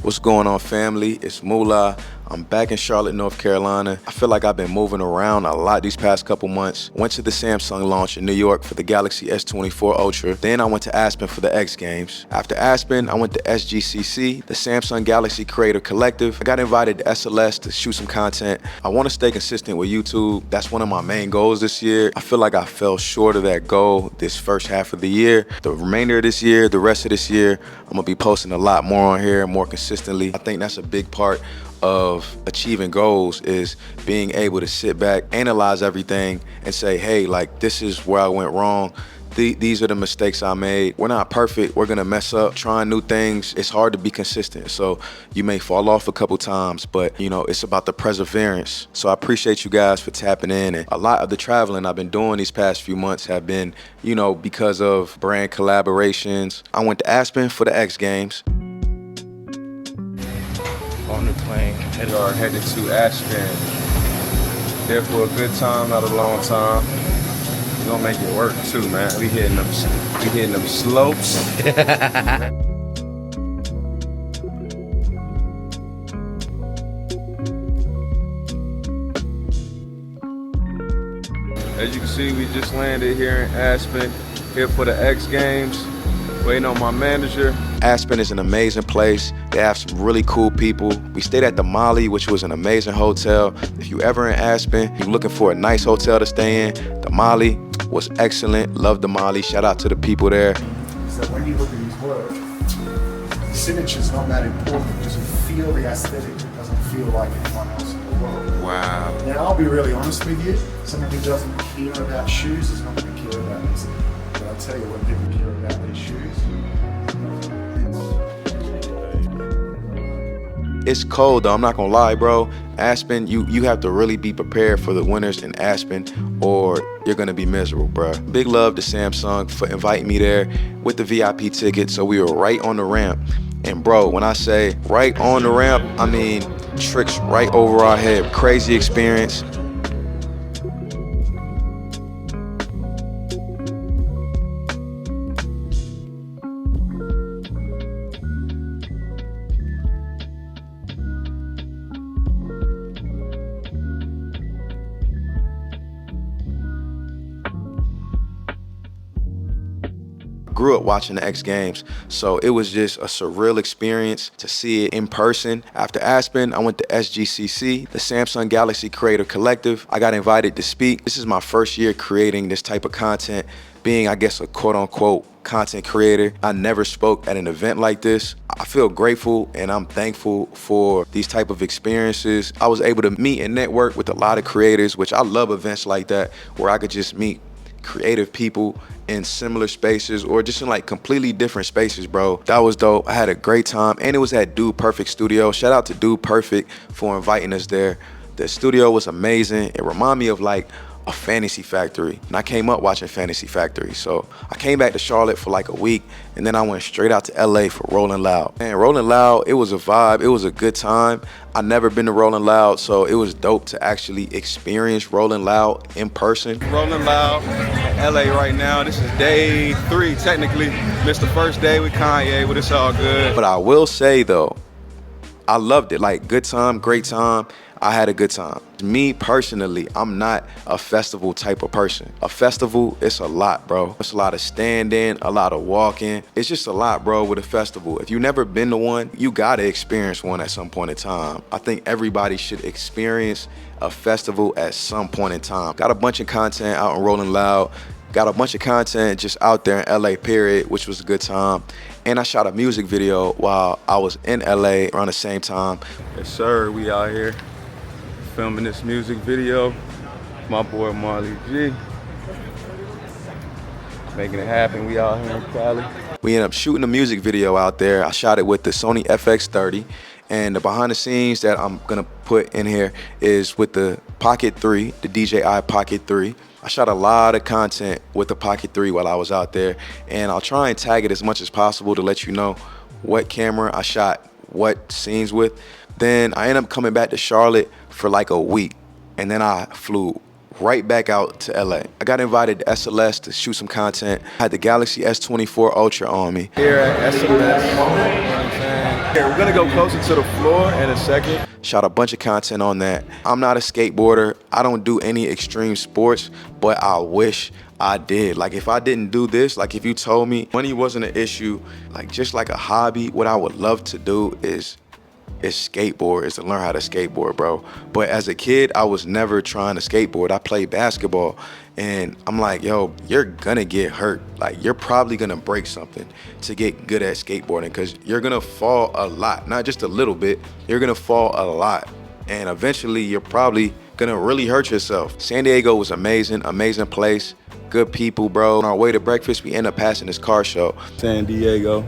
What's going on, family? It's Moolah. I'm back in Charlotte, North Carolina. I feel like I've been moving around a lot these past couple months. Went to the Samsung launch in New York for the Galaxy S24 Ultra. Then I went to Aspen for the X Games. After Aspen, I went to SGCC, the Samsung Galaxy Creator Collective. I got invited to SLS to shoot some content. I want to stay consistent with YouTube. That's one of my main goals this year. I feel like I fell short of that goal this first half of the year. The remainder of this year, the rest of this year, I'm gonna be posting a lot more on here, more consistently. I think that's a big part of achieving goals, is being able to sit back, analyze everything, and say, hey, like, this is where I went wrong. These are the mistakes I made. We're not perfect. We're gonna mess up. Trying new things, it's hard to be consistent. So you may fall off a couple times, but you know, it's about the perseverance. So I appreciate you guys for tapping in. And a lot of the traveling I've been doing these past few months have been, you know, because of brand collaborations. I went to Aspen for the X Games. On the plane, we are headed to Aspen. There for a good time, not a long time. We're gonna make it work too, man. We hitting them slopes. As you can see, we just landed here in Aspen, here for the X Games. Waiting on my manager. Aspen is an amazing place. They have some really cool people. We stayed at the Molly, which was an amazing hotel. If you ever in Aspen, you're looking for a nice hotel to stay in, the Molly was excellent. Love the Molly. Shout out to the people there. So when you look at his work, the signature's not that important because you feel the aesthetic. It doesn't feel like anyone else in the world. Wow. Now, I'll be really honest with you. Someone who doesn't care about shoes is not going to care about this. But I'll tell you, when people care about their shoes, it's cold though, I'm not gonna lie, bro. Aspen, you have to really be prepared for the winters in Aspen or you're gonna be miserable, bro. Big love to Samsung for inviting me there with the VIP ticket, so we were right on the ramp. And bro, when I say right on the ramp, I mean tricks right over our head. Crazy experience. Grew up watching the X Games, so it was just a surreal experience to see it in person. After Aspen, I went to SGCC, the Samsung Galaxy Creator Collective. I got invited to speak. This is my first year creating this type of content, being, I guess, a quote-unquote content creator. I never spoke at an event like this. I feel grateful and I'm thankful for these type of experiences. I was able to meet and network with a lot of creators, which I love events like that, where I could just meet creative people in similar spaces or just in like completely different spaces, bro. That was dope. I had a great time, and it was at Dude Perfect Studio. Shout out to Dude Perfect for inviting us there. The studio was amazing. It reminded me of like a Fantasy Factory, and I came up watching Fantasy Factory. So I came back to Charlotte for like a week, and then I went straight out to LA for Rolling Loud. And Rolling Loud, it was a vibe. It was a good time. I've never been to Rolling Loud, so it was dope to actually experience Rolling Loud in person. Rolling Loud in LA right now. This is day 3, technically. Missed the first day with Kanye, but it's all good. But I will say though, I loved it. Like, good time, great time. I had a good time. Me personally, I'm not a festival type of person. A festival, it's a lot, bro. It's a lot of standing, a lot of walking. It's just a lot, bro, with a festival. If you've never been to one, you gotta experience one at some point in time. I think everybody should experience a festival at some point in time. Got a bunch of content out in Rolling Loud. Got a bunch of content just out there in LA, period, which was a good time. And I shot a music video while I was in LA around the same time. Yes, sir, we out here filming this music video. My boy Marley G. Making it happen, we out here in Cali. We ended up shooting a music video out there. I shot it with the Sony FX30. And the behind the scenes that I'm gonna put in here is with the Pocket 3, the DJI Pocket 3. I shot a lot of content with the Pocket 3 while I was out there, and I'll try and tag it as much as possible to let you know what camera I shot what scenes with. Then I ended up coming back to Charlotte for like a week, and then I flew right back out to LA. I got invited to SLS to shoot some content. I had the Galaxy S24 Ultra on me. Here at SLS, you know what I'm saying? Okay, we're gonna go closer to the floor in a second. Shot a bunch of content on that. I'm not a skateboarder. I don't do any extreme sports, but I wish I did. Like if I didn't do this, like if you told me money wasn't an issue, like just like a hobby, what I would love to do is skateboard, is to learn how to skateboard, bro. But as a kid, I was never trying to skateboard. I played basketball and I'm like, yo, you're gonna get hurt. Like you're probably gonna break something to get good at skateboarding because you're gonna fall a lot, not just a little bit, you're gonna fall a lot. And eventually you're probably gonna really hurt yourself. San Diego was amazing, amazing place, good people, bro. On our way to breakfast, we end up passing this car show. San Diego,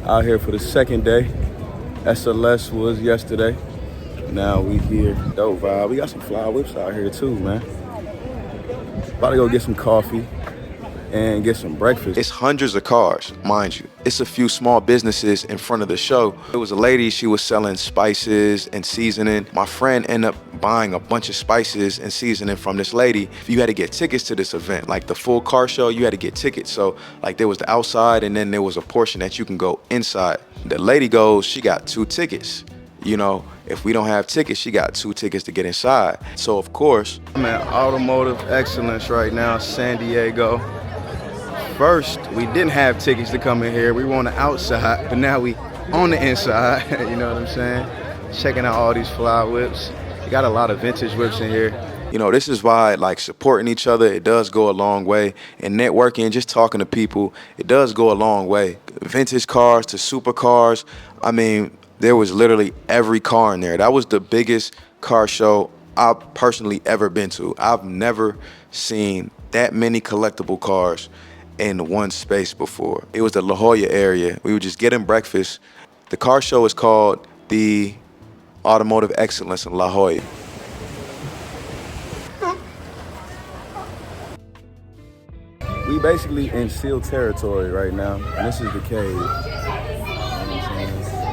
out here for the second day. SLS was yesterday. Now we here. Dope vibe. We got some fly whips out here too, man. About to go get some coffee and get some breakfast. It's hundreds of cars, mind you. It's a few small businesses in front of the show. It was a lady, she was selling spices and seasoning. My friend ended up buying a bunch of spices and seasoning from this lady. You had to get tickets to this event. Like the full car show, you had to get tickets. So like there was the outside and then there was a portion that you can go inside. The lady goes, she got 2 tickets. You know, if we don't have tickets, she got 2 tickets to get inside. So of course, I'm at Automotive Excellence right now, San Diego. First, we didn't have tickets to come in here. We were on the outside, but now we on the inside. You know what I'm saying? Checking out all these fly whips. We got a lot of vintage whips in here. You know, this is why like supporting each other, it does go a long way. And networking, just talking to people, it does go a long way. Vintage cars to supercars. I mean, there was literally every car in there. That was the biggest car show I've personally ever been to. I've never seen that many collectible cars in one space before. It was the La Jolla area. We were just getting breakfast. The car show is called the Automotive Excellence in La Jolla. We basically in sealed territory right now, and this is the cave.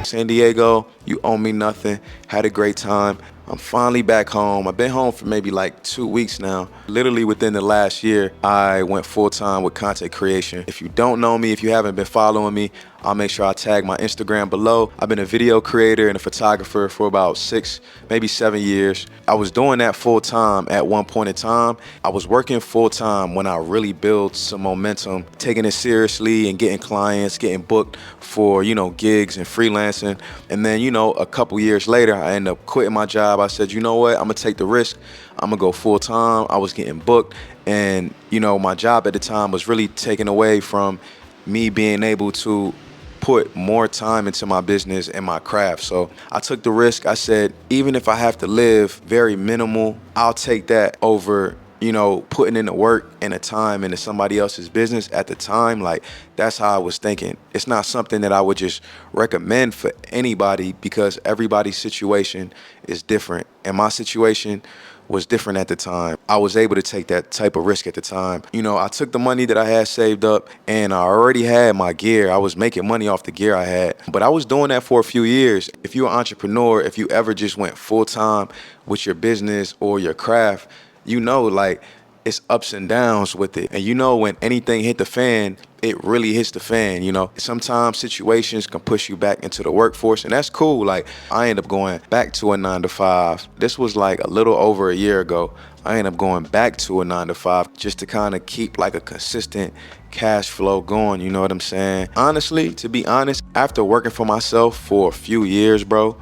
San Diego, you owe me nothing. Had a great time. I'm finally back home. I've been home for maybe like 2 weeks now. Literally within the last year, I went full-time with content creation. If you don't know me, if you haven't been following me, I'll make sure I tag my Instagram below. I've been a video creator and a photographer for about 6, maybe 7 years. I was doing that full-time at one point in time. I was working full-time when I really built some momentum, taking it seriously and getting clients, getting booked for, you know, gigs and freelancing. And then, you know, a couple years later, I ended up quitting my job. I said, you know what, I'm gonna take the risk. I'm gonna go full-time. I was getting booked and, you know, my job at the time was really taken away from me being able to put more time into my business and my craft. So I took the risk. I said, even if I have to live very minimal, I'll take that over, you know, putting in the work and the time into somebody else's business at the time. Like, that's how I was thinking. It's not something that I would just recommend for anybody because everybody's situation is different. And my situation was different at the time. I was able to take that type of risk at the time. You know, I took the money that I had saved up and I already had my gear. I was making money off the gear I had, but I was doing that for a few years. If you're an entrepreneur, if you ever just went full time with your business or your craft, you know, like it's ups and downs with it. And you know, when anything hit the fan, it really hits the fan, you know. Sometimes situations can push you back into the workforce, and that's cool. Like, I ended up going back to a 9-to-5. This was like a little over a year ago. I ended up going back to a 9-to-5 just to kind of keep like a consistent cash flow going, you know what I'm saying? Honestly, to be honest, after working for myself for a few years, bro,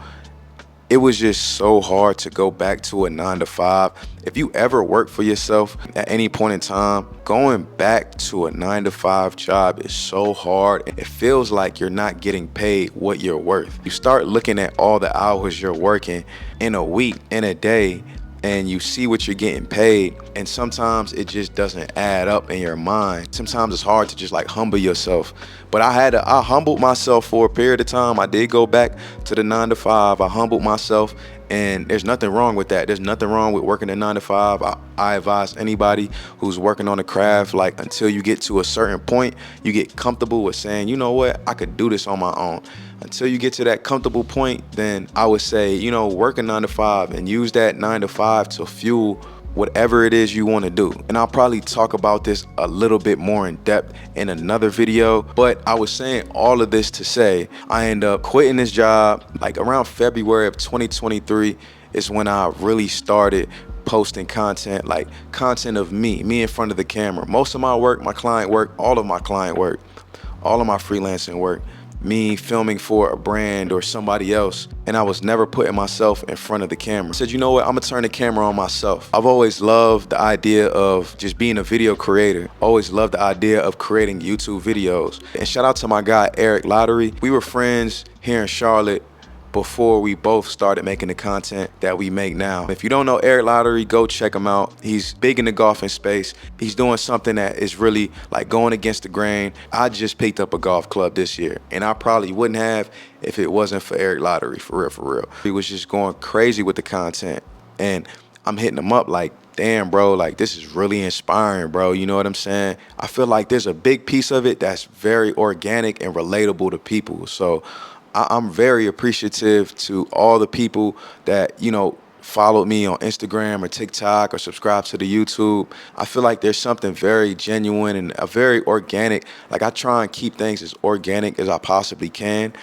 it was just so hard to go back to a 9-to-5. If you ever work for yourself at any point in time, going back to a 9-to-5 job is so hard. It feels like you're not getting paid what you're worth. You start looking at all the hours you're working in a week, in a day, and you see what you're getting paid, and sometimes it just doesn't add up in your mind. Sometimes it's hard to just like humble yourself. But I humbled myself for a period of time. I did go back to the 9-to-5. I humbled myself, and there's nothing wrong with that. There's nothing wrong with working a 9-to-5. I advise anybody who's working on a craft, like, until you get to a certain point, you get comfortable with saying, you know what, I could do this on my own. Until you get to that comfortable point, then I would say, you know, work a 9-to-5 and use that 9-to-5 to fuel whatever it is you want to do. And I'll probably talk about this a little bit more in depth in another video, but I was saying all of this to say I end up quitting this job like around February of 2023 is when I really started posting content, like content of me in front of the camera. Most of my work, my client work, all of my client work, all of my freelancing work, me filming for a brand or somebody else, and I was never putting myself in front of the camera. I said, you know what, I'm gonna turn the camera on myself. I've always loved the idea of just being a video creator. Always loved the idea of creating YouTube videos. And shout out to my guy, Eric Lottery. We were friends here in Charlotte before we both started making the content that we make now. If you don't know Eric Lottery, go check him out. He's big in the golfing space. He's doing something that is really like going against the grain. I just picked up a golf club this year, and I probably wouldn't have if it wasn't for Eric Lottery, for real, for real. He was just going crazy with the content, and I'm hitting him up like, damn, bro, like this is really inspiring, bro. You know what I'm saying? I feel like there's a big piece of it that's very organic and relatable to people. So I'm very appreciative to all the people that, you know, followed me on Instagram or TikTok or subscribe to the YouTube. I feel like there's something very genuine and a very organic. Like I try and keep things as organic as I possibly can.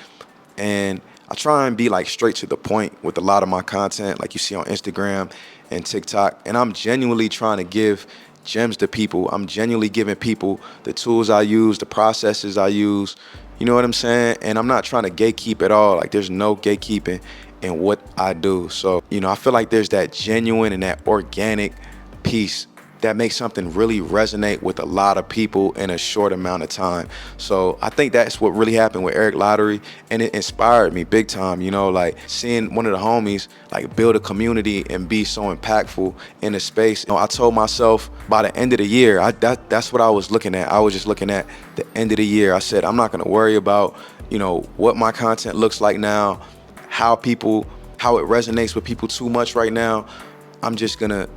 And I try and be like straight to the point with a lot of my content, like you see on Instagram and TikTok. And I'm genuinely trying to give gems to people. I'm genuinely giving people the tools I use, the processes I use. You know what I'm saying? And I'm not trying to gatekeep at all. Like there's no gatekeeping in what I do. So, you know, I feel like there's that genuine and that organic piece that makes something really resonate with a lot of people in a short amount of time. So I think that's what really happened with Eric Lottery, and it inspired me big time, you know, like seeing one of the homies like build a community and be so impactful in a space. You know, I told myself by the end of the year, that's what I was looking at. I was just looking at the end of the year. I said, I'm not gonna worry about, you know, what my content looks like now, how it resonates with people too much right now. I'm just gonna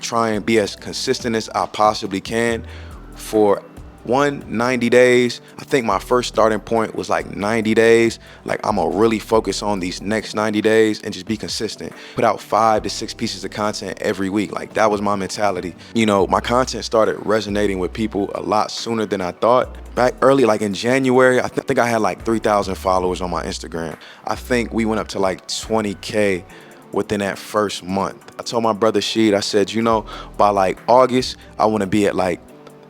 try and be as consistent as I possibly can for 90 days. I think my first starting point was like 90 days. Like I'm gonna really focus on these next 90 days and just be consistent. Put out 5 to 6 pieces of content every week. Like that was my mentality. You know, my content started resonating with people a lot sooner than I thought. Back early, like in January, I think I had like 3,000 followers on my Instagram. I think we went up to like 20K within that first month. I told my brother Sheed, I said, you know, by like August, I want to be at like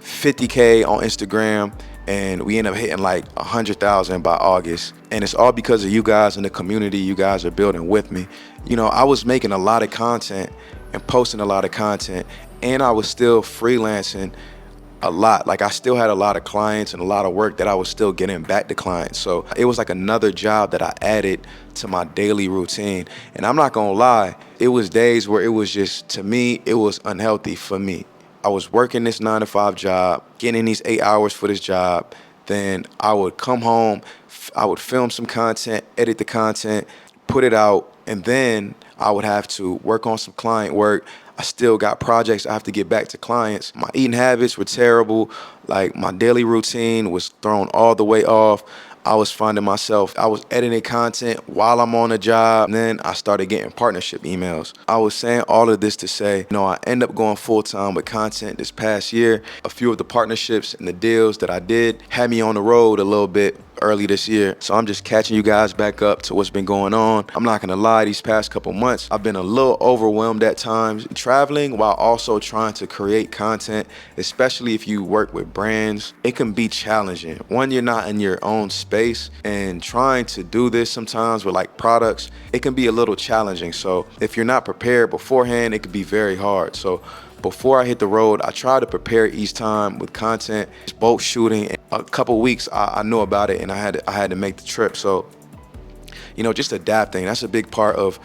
50K on Instagram, and we end up hitting like 100,000 by August. And it's all because of you guys in the community you guys are building with me. You know, I was making a lot of content and posting a lot of content, and I was still freelancing a lot. Like I still had a lot of clients and a lot of work that I was still getting back to clients. So it was like another job that I added to my daily routine. And I'm not gonna lie, it was days where it was just, to me, it was unhealthy for me. I was working this 9-to-5 job, getting these 8 hours for this job. Then I would come home, I would film some content, edit the content, put it out, and then I would have to work on some client work. I still got projects I have to get back to clients. My eating habits were terrible. Like my daily routine was thrown all the way off. I was finding myself, I was editing content while I'm on a job. And then I started getting partnership emails. I was saying all of this to say, you know, I end up going full time with content this past year. A few of the partnerships and the deals that I did had me on the road a little bit early this year. So I'm just catching you guys back up to what's been going on. I'm not gonna lie, these past couple months, I've been a little overwhelmed at times traveling while also trying to create content, especially if you work with brands. It can be challenging. One, you're not in your own space, and trying to do this sometimes with like products, it can be a little challenging. So if you're not prepared beforehand, it could be very hard. So before I hit the road, I try to prepare each time with content, boat shooting. A couple weeks, I knew about it, and I had to make the trip. So, you know, just adapting. That's a big part of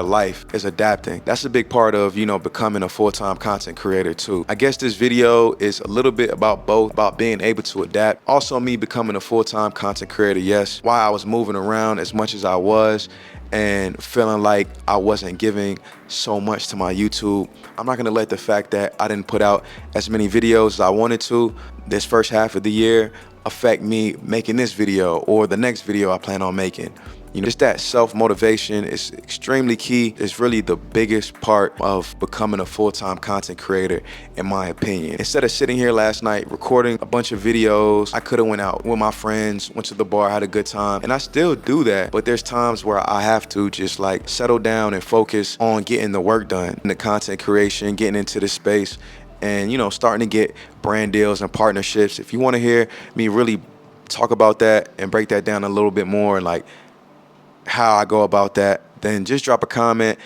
life, is adapting. That's a big part of, you know, becoming a full-time content creator too. I guess this video is a little bit about both, about being able to adapt. Also me becoming a full-time content creator, yes. Why I was moving around as much as I was and feeling like I wasn't giving so much to my YouTube. I'm not gonna let the fact that I didn't put out as many videos as I wanted to this first half of the year affect me making this video or the next video I plan on making. You know, just that self-motivation is extremely key. It's really the biggest part of becoming a full-time content creator, in my opinion. Instead of sitting here last night recording a bunch of videos, I could have went out with my friends, went to the bar, had a good time, and I still do that. But there's times where I have to just like settle down and focus on getting the work done, the content creation, getting into the space, and, you know, starting to get brand deals and partnerships. If you want to hear me really talk about that and break that down a little bit more, and like how I go about that, then just drop a comment.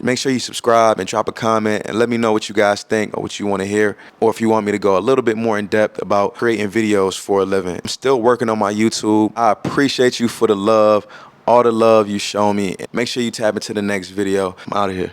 Make sure you subscribe and drop a comment and let me know what you guys think or what you want to hear, or if you want me to go a little bit more in depth about creating videos for a living. I'm still working on my YouTube. I appreciate you for the love, all the love you show me. Make sure you tap into the next video. I'm out of here.